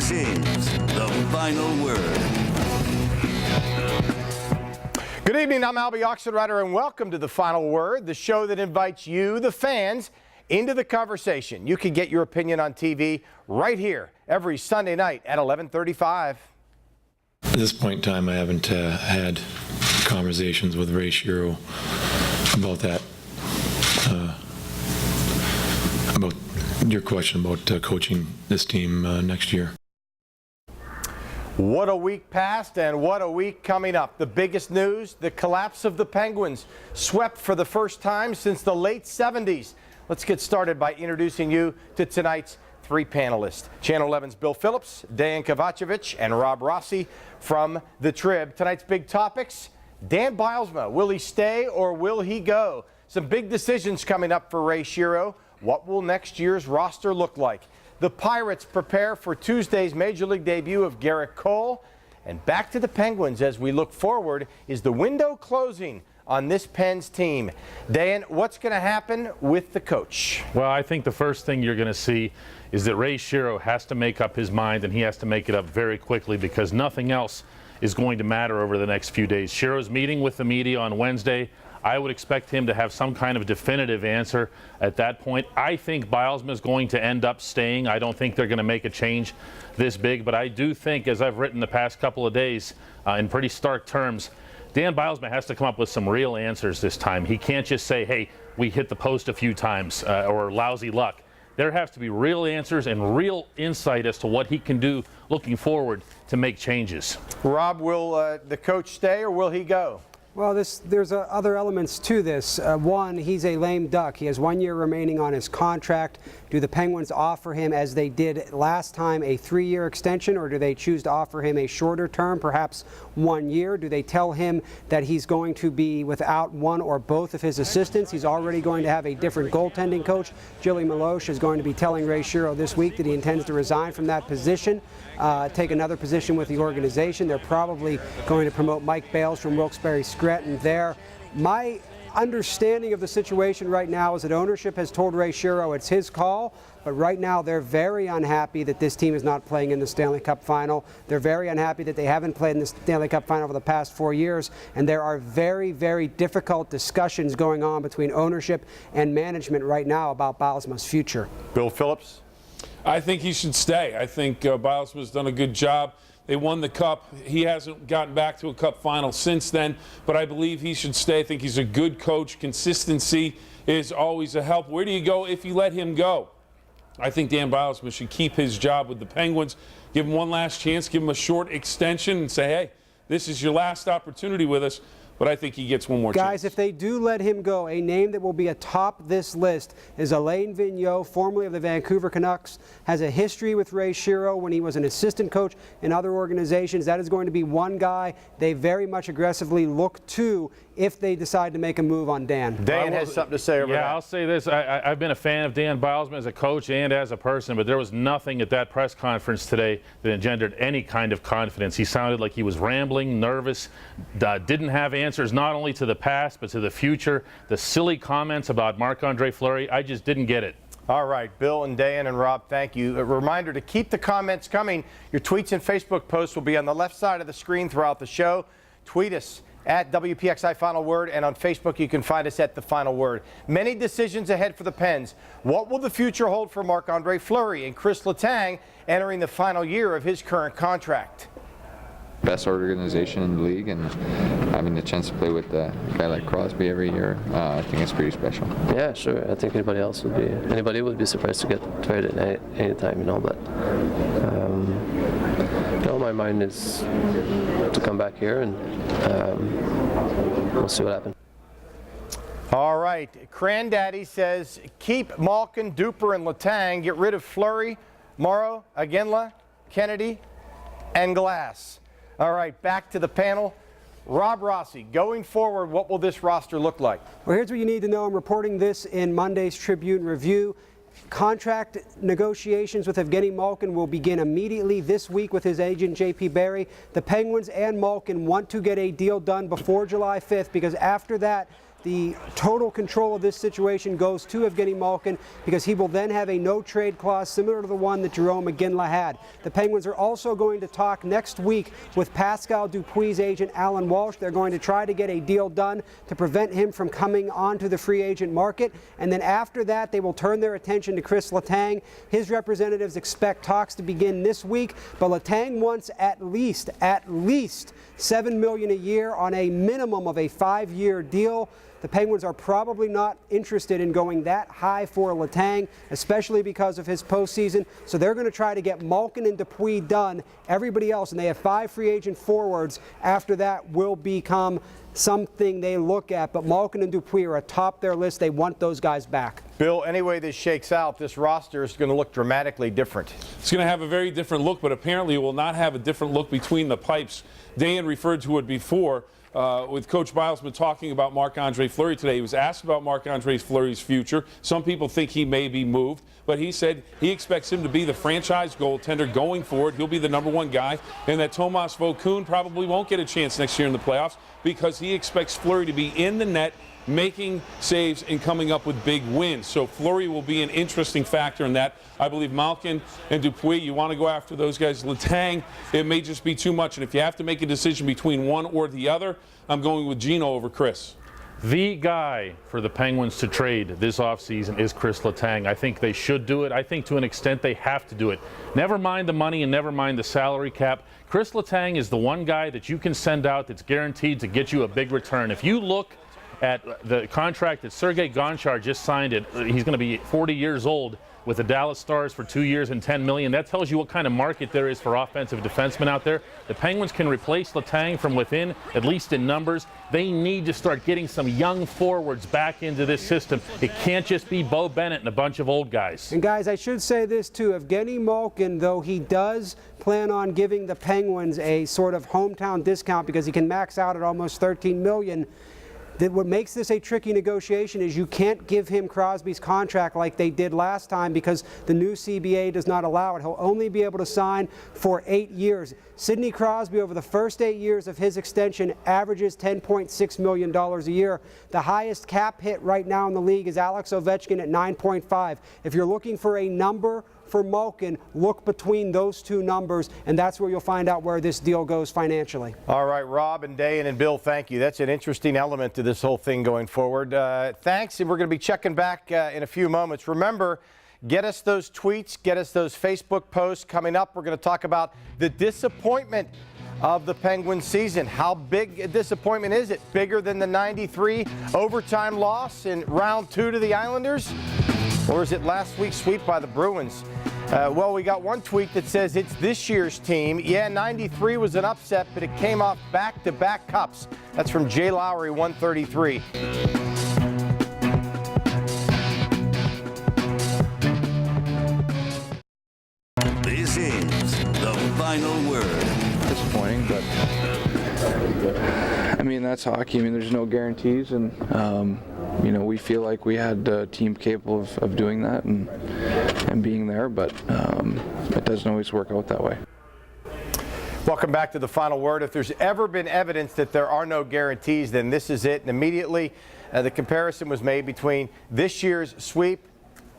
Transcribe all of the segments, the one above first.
This is The Final Word. Good evening, I'm Albie Oxenrider, and welcome to The Final Word, the show that invites you, the fans, into the conversation. You can get your opinion on TV right here every Sunday night at 11:35. At this point in time, I haven't had conversations with Ray Shero about that. About your question about coaching this team next year. What a week passed and what a week coming up. The biggest news, the collapse of the Penguins, swept for the first time since the late 70s. Let's get started by introducing you to tonight's three panelists. Channel 11's Bill Phillips, Dan Kovacevic, and Rob Rossi from the Trib. Tonight's big topics, Dan Bylsma, will he stay or will he go? Some big decisions coming up for Ray Shero. What will next year's roster look like? The Pirates prepare for Tuesday's Major League debut of Garrett Cole. And back to the Penguins as we look forward. Is the window closing on this Pens team? Dan, what's going to happen with the coach? Well, I think the first thing you're going to see is that Ray Shero has to make up his mind, and he has to make it up very quickly because nothing else is going to matter over the next few days. Shero's meeting with the media on Wednesday. I would expect him to have some kind of definitive answer at that point. I think Bylsma is going to end up staying. I don't think they're going to make a change this big, but I do think, as I've written the past couple of days in pretty stark terms, Dan Bylsma has to come up with some real answers this time. He can't just say, hey, we hit the post a few times or lousy luck. There has to be real answers and real insight as to what he can do looking forward to make changes. Rob, will the coach stay or will he go? Well, there's other elements to this. One, he's a lame duck. He has 1 year remaining on his contract. Do the Penguins offer him, as they did last time, a 3-year extension, or do they choose to offer him a shorter term, perhaps 1 year? Do they tell him that he's going to be without one or both of his assistants? He's already going to have a different goaltending coach. Jilly Milosh is going to be telling Ray Shero this week that he intends to resign from that position, take another position with the organization. They're probably going to promote Mike Bales from Wilkes-Barre Scranton there. My understanding of the situation right now is that ownership has told Ray Shero it's his call, but right now they're very unhappy that this team is not playing in the Stanley Cup final. They're very unhappy that they haven't played in the Stanley Cup final for the past 4 years, and there are very, very difficult discussions going on between ownership and management right now about Bylsma's future. Bill Phillips? I think he should stay. I think Bylsma's done a good job. They won the Cup. He hasn't gotten back to a Cup final since then, but I believe he should stay. I think he's a good coach. Consistency is always a help. Where do you go if you let him go? I think Dan Bylsma should keep his job with the Penguins, give him one last chance, give him a short extension, and say, hey, this is your last opportunity with us. But I think he gets one more chance. Guys, if they do let him go, a name that will be atop this list is Alain Vigneault, formerly of the Vancouver Canucks, has a history with Ray Shero when he was an assistant coach in other organizations. That is going to be one guy they very much aggressively look to if they decide to make a move on Dan. Dan has something to say over that. Yeah, I'll say this. I've been a fan of Dan Bylsma as a coach and as a person, but there was nothing at that press conference today that engendered any kind of confidence. He sounded like he was rambling, nervous, didn't have answers not only to the past but to the future. The silly comments about Marc-Andre Fleury, I just didn't get it. All right, Bill and Dan and Rob, thank you. A reminder to keep the comments coming. Your tweets and Facebook posts will be on the left side of the screen throughout the show. Tweet us at WPXI Final Word, and on Facebook you can find us at The Final Word. Many decisions ahead for the Pens. What will the future hold for Marc-Andre Fleury and Chris Letang entering the final year of his current contract? Best organization in the league, and having the chance to play with a guy like Crosby every year, I think it's pretty special. Yeah, sure. I think anybody would be surprised to get traded any time, you know. But my mind is to come back here, and we'll see what happens. All right, Cranddaddy says keep Malkin, Duper, and Letang. Get rid of Fleury, Morrow, Aginla, Kennedy, and Glass. All right, back to the panel. Rob Rossi, going forward, what will this roster look like? Well, here's what you need to know. I'm reporting this in Monday's Tribune Review. Contract negotiations with Evgeny Malkin will begin immediately this week with his agent, J.P. Barry. The Penguins and Malkin want to get a deal done before July 5th because after that, the total control of this situation goes to Evgeny Malkin because he will then have a no-trade clause similar to the one that Jerome McGinley had. The Penguins are also going to talk next week with Pascal Dupuis's agent, Alan Walsh. They're going to try to get a deal done to prevent him from coming onto the free agent market. And then after that, they will turn their attention to Chris Letang. His representatives expect talks to begin this week, but Letang wants at least $7 million a year on a minimum of a 5-year deal. The Penguins are probably not interested in going that high for Letang, especially because of his postseason. So they're going to try to get Malkin and Dupuis done. Everybody else, and they have 5 free agent forwards, after that will become something they look at. But Malkin and Dupuis are atop their list. They want those guys back. Bill, any way this shakes out, this roster is going to look dramatically different. It's going to have a very different look, but apparently it will not have a different look between the pipes. Dan referred to it before. With Coach Bilesman talking about Marc-Andre Fleury today. He was asked about Marc-Andre Fleury's future. Some people think he may be moved, but he said he expects him to be the franchise goaltender going forward. He'll be the #1 guy, and that Tomas Vokoun probably won't get a chance next year in the playoffs because he expects Fleury to be in the net, making saves and coming up with big wins. So Fleury will be an interesting factor in that. I believe Malkin and Dupuis, you want to go after those guys. Letang, it may just be too much. And if you have to make a decision between one or the other, I'm going with Gino over Chris. The guy for the Penguins to trade this offseason is Chris Letang. I think they should do it. I think to an extent they have to do it. Never mind the money and never mind the salary cap. Chris Letang is the one guy that you can send out that's guaranteed to get you a big return. If you look at the contract that Sergei Gonchar just signed, he's going to be 40 years old with the Dallas Stars for 2 years and $10 million. That tells you what kind of market there is for offensive defensemen out there. The Penguins can replace Letang from within, at least in numbers. They need to start getting some young forwards back into this system. It can't just be Bo Bennett and a bunch of old guys. And guys, I should say this too. Evgeny Malkin, though he does plan on giving the Penguins a sort of hometown discount because he can max out at almost $13 million, that what makes this a tricky negotiation is you can't give him Crosby's contract like they did last time because the new CBA does not allow it. He'll only be able to sign for 8 years. Sidney Crosby, over the first 8 years of his extension, averages $10.6 million a year. The highest cap hit right now in the league is Alex Ovechkin at 9.5. If you're looking for a number for Malkin, look between those two numbers, and that's where you'll find out where this deal goes financially. All right, Rob and Dayan and Bill, thank you. That's an interesting element to this whole thing going forward. Thanks, and we're going to be checking back in a few moments. Remember, get us those tweets, get us those Facebook posts. Coming up, we're going to talk about the disappointment of the Penguins season. How big a disappointment is it? Bigger than the 93 overtime loss in round 2 to the Islanders? Or is it last week's sweep by the Bruins? Well, we got one tweet that says it's this year's team. Yeah, 93 was an upset, but it came off back-to-back cups. That's from Jay Lowry, 133. This is the final word. Disappointing, but I mean, that's hockey. I mean, there's no guarantees, and you know, we feel like we had a team capable of doing that and being there, but it doesn't always work out that way. Welcome back to the final word. If there's ever been evidence that there are no guarantees, then this is it. And immediately the comparison was made between this year's sweep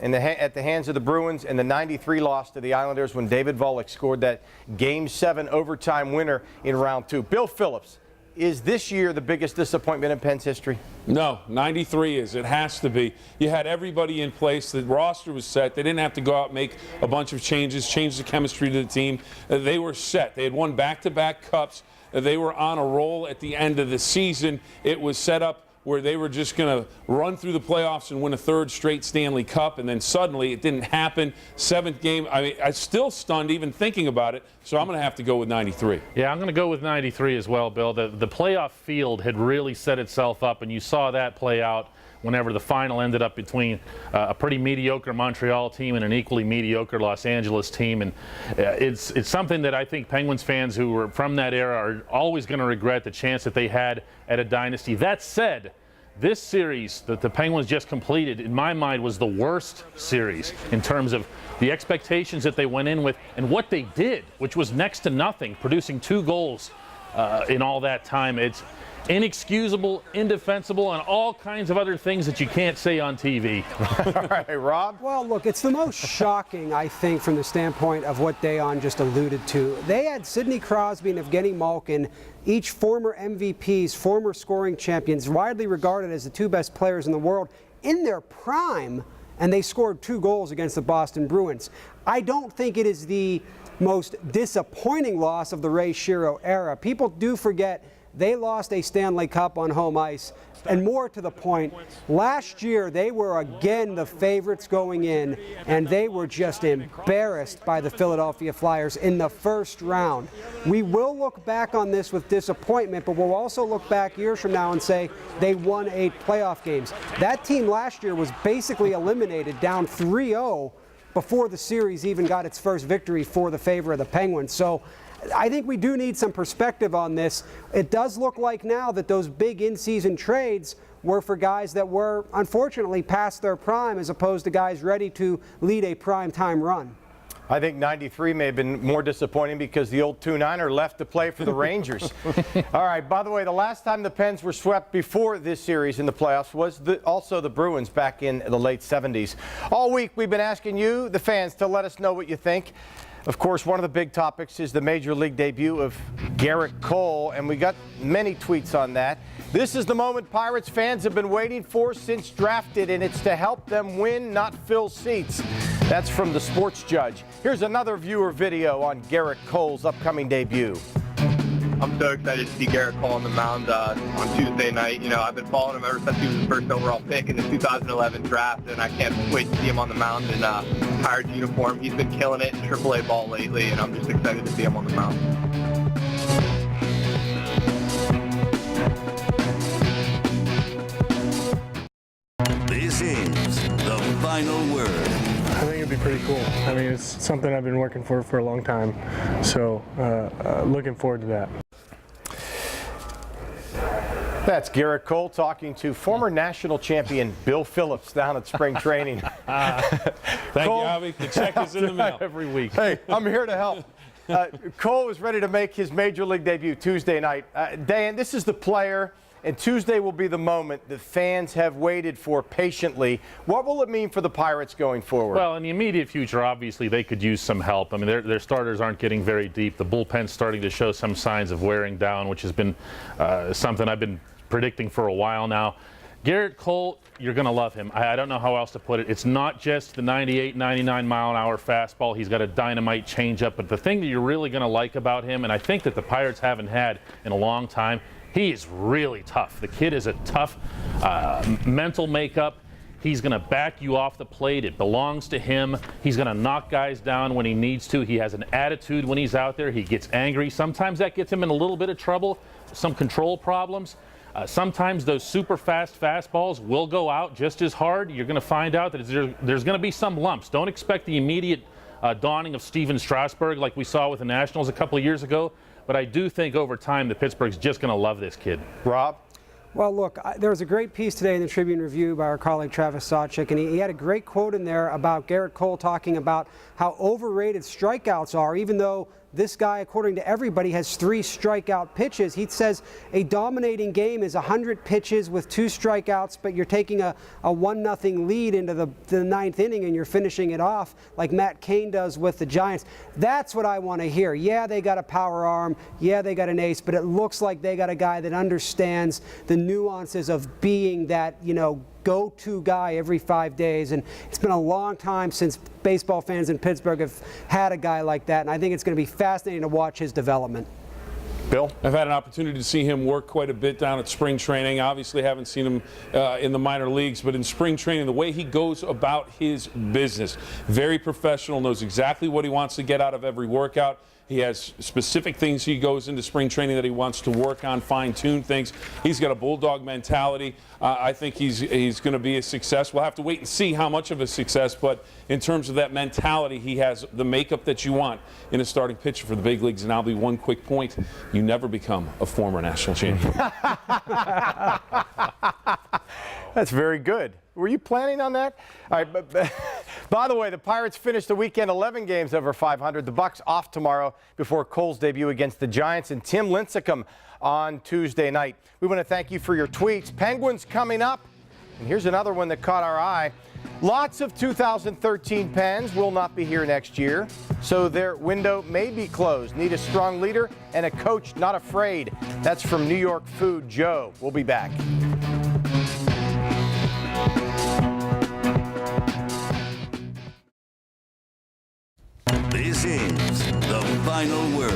at the hands of the Bruins and the 93 loss to the Islanders when David Volek scored that Game 7 overtime winner in round 2. Bill Phillips, is this year the biggest disappointment in Penn's history? No, 93 is. It has to be. You had everybody in place. The roster was set. They didn't have to go out and make a bunch of changes, change the chemistry to the team. They were set. They had won back-to-back cups. They were on a roll at the end of the season. It was set up where they were just going to run through the playoffs and win a 3rd straight Stanley Cup, and then suddenly it didn't happen. 7th game, I mean, I'm still stunned even thinking about it, so I'm going to have to go with 93. Yeah, I'm going to go with 93 as well, Bill. The playoff field had really set itself up, and you saw that play out whenever the final ended up between a pretty mediocre Montreal team and an equally mediocre Los Angeles team. And it's something that I think Penguins fans who were from that era are always going to regret, the chance that they had at a dynasty. That said, this series that the Penguins just completed, in my mind, was the worst series in terms of the expectations that they went in with and what they did, which was next to nothing, producing 2 goals in all that time. inexcusable, indefensible, and all kinds of other things that you can't say on TV. All right, Rob? Well, look, it's the most shocking, I think, from the standpoint of what Dayon just alluded to. They had Sidney Crosby and Evgeny Malkin, each former MVPs, former scoring champions, widely regarded as the two best players in the world, in their prime, and they scored 2 goals against the Boston Bruins. I don't think it is the most disappointing loss of the Ray Shero era. People do forget they lost a Stanley Cup on home ice. And more to the point, last year they were again the favorites going in, and they were just embarrassed by the Philadelphia Flyers in the first round. We will look back on this with disappointment, but we'll also look back years from now and say they won 8 playoff games. That team last year was basically eliminated, down 3-0, before the series even got its first victory for the favor of the Penguins. So I think we do need some perspective on this. It does look like now that those big in-season trades were for guys that were unfortunately past their prime, as opposed to guys ready to lead a prime-time run. I think 93 may have been more disappointing because the old 2-9er left to play for the Rangers. All right, by the way, the last time the Pens were swept before this series in the playoffs was also the Bruins back in the late 70s. All week we've been asking you, the fans, to let us know what you think. Of course, one of the big topics is the Major League debut of Garrett Cole, and we got many tweets on that. This is the moment Pirates fans have been waiting for since drafted, and it's to help them win, not fill seats. That's from the Sports Judge. Here's another viewer video on Garrett Cole's upcoming debut. I'm so excited to see Garrett Cole on the mound on Tuesday night. You know, I've been following him ever since he was the first overall pick in the 2011 draft, and I can't wait to see him on the mound in Pirates uniform. He's been killing it in AAA ball lately, and I'm just excited to see him on the mound. This is the final word. I think it'd be pretty cool. I mean, it's something I've been working for a long time, so looking forward to that. That's Garrett Cole talking to former national champion Bill Phillips down at spring training. Thank you, Avi. The check is in the mail. Every week. Hey, I'm here to help. Cole is ready to make his Major League debut Tuesday night. Dan, this is the player, and Tuesday will be the moment the fans have waited for patiently. What will it mean for the Pirates going forward? Well, in the immediate future, obviously, they could use some help. I mean, their starters aren't getting very deep. The bullpen's starting to show some signs of wearing down, which has been something I've been predicting for a while now. Garrett Cole, you're going to love him. I don't know how else to put it. It's not just the 98, 99 mile-an-hour fastball. He's got a dynamite changeup. But the thing that you're really going to like about him, and I think that the Pirates haven't had in a long time, he is really tough. The kid is a tough mental makeup. He's going to back you off the plate. It belongs to him. He's going to knock guys down when he needs to. He has an attitude when he's out there. He gets angry. Sometimes that gets him in a little bit of trouble, some control problems. Sometimes those super fast fastballs will go out just as hard. You're going to find out that there's going to be some lumps. Don't expect the immediate dawning of Steven Strasburg like we saw with the Nationals a couple of years ago. But I do think over time that Pittsburgh's just going to love this kid. Rob? Well, look, there was a great piece today in the Tribune Review by our colleague Travis Sawchik, and he had a great quote in there about Garrett Cole talking about how overrated strikeouts are, even though this guy, according to everybody, has 3 strikeout pitches. He says a dominating game is 100 pitches with 2 strikeouts, but you're taking a 1-0 lead into the 9th inning and you're finishing it off like Matt Cain does with the Giants. That's what I want to hear. Yeah, they got a power arm. Yeah, they got an ace, but it looks like they got a guy that understands the nuances of being that, you know, go-to guy every 5 days, and it's been a long time since baseball fans in Pittsburgh have had a guy like that, and I think it's going to be fascinating to watch his development. Bill? I've had an opportunity to see him work quite a bit down at spring training. Obviously haven't seen him in the minor leagues, but in spring training, the way he goes about his business, very professional, knows exactly what he wants to get out of every workout. He has specific things he goes into spring training that he wants to work on, fine-tune things. He's got a bulldog mentality. I think he's going to be a success. We'll have to wait and see how much of a success, but in terms of that mentality, he has the makeup that you want in a starting pitcher for the big leagues. And I'll be one quick point. You never become a former national champion. That's very good. Were you planning on that? All right, but by the way, the Pirates finished the weekend 11 games over 500. The Bucks off tomorrow before Cole's debut against the Giants and Tim Lincecum on Tuesday night. We want to thank you for your tweets. Penguins coming up. And here's another one that caught our eye. Lots of 2013 Pens will not be here next year, so their window may be closed. Need a strong leader and a coach not afraid. That's from New York Food Joe. We'll be back. This is the final word.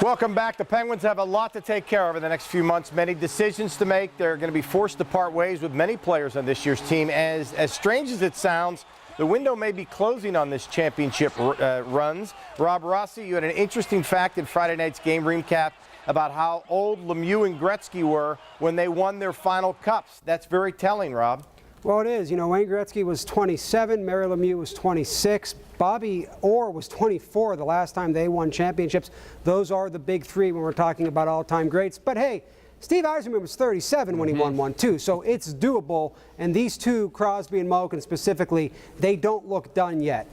Welcome back. The Penguins have a lot to take care of over the next few months, many decisions to make. They're going to be forced to part ways with many players on this year's team. As strange as it sounds, the window may be closing on this championship runs. Rob Rossi, you had an interesting fact in Friday night's game recap about how old Lemieux and Gretzky were when they won their final cups. That's very telling, Rob. Well, it is. You know, Wayne Gretzky was 27, Mario Lemieux was 26, Bobby Orr was 24 the last time they won championships. Those are the big three when we're talking about all-time greats. But hey, Steve Yzerman was 37 when he won one too, so it's doable. And these two, Crosby and Malkin specifically, they don't look done yet.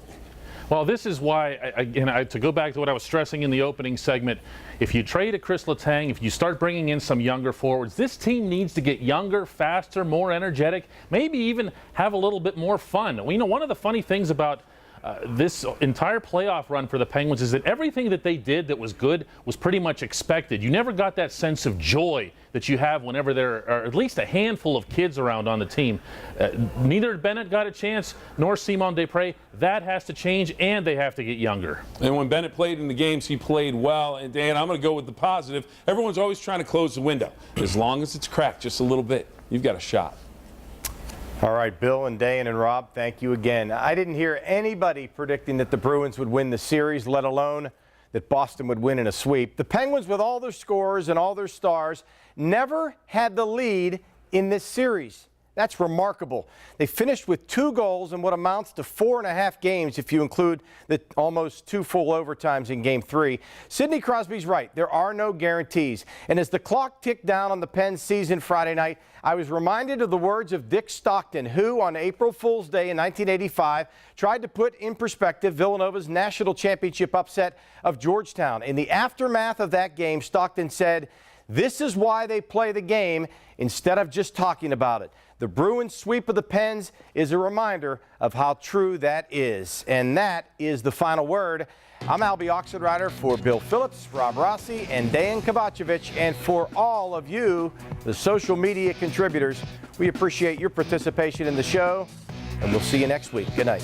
Well, this is why, again, to go back to what I was stressing in the opening segment, if you trade a Chris Letang, if you start bringing in some younger forwards, this team needs to get younger, faster, more energetic, maybe even have a little bit more fun. You know, one of the funny things about this entire playoff run for the Penguins is that everything that they did that was good was pretty much expected. You never got that sense of joy that you have whenever there are at least a handful of kids around on the team. Neither Bennett got a chance, nor Simon Desprez. That has to change, and they have to get younger. And when Bennett played in the games, he played well. And Dan, I'm going to go with the positive. Everyone's always trying to close the window. As long as it's cracked just a little bit, you've got a shot. All right, Bill and Dan and Rob, thank you again. I didn't hear anybody predicting that the Bruins would win the series, let alone that Boston would win in a sweep. The Penguins, with all their scorers and all their stars, never had the lead in this series. That's remarkable. They finished with 2 goals in what amounts to 4.5 games if you include the almost 2 full overtimes in Game 3. Sidney Crosby's right. There are no guarantees. And as the clock ticked down on the Pens season Friday night, I was reminded of the words of Dick Stockton, who on April Fool's Day in 1985 tried to put in perspective Villanova's national championship upset of Georgetown. In the aftermath of that game, Stockton said, "This is why they play the game instead of just talking about it." The Bruins sweep of the Pens is a reminder of how true that is. And that is the final word. I'm Albie Oxenrider for Bill Phillips, Rob Rossi, and Dan Kovacevic. And for all of you, the social media contributors, we appreciate your participation in the show. And we'll see you next week. Good night.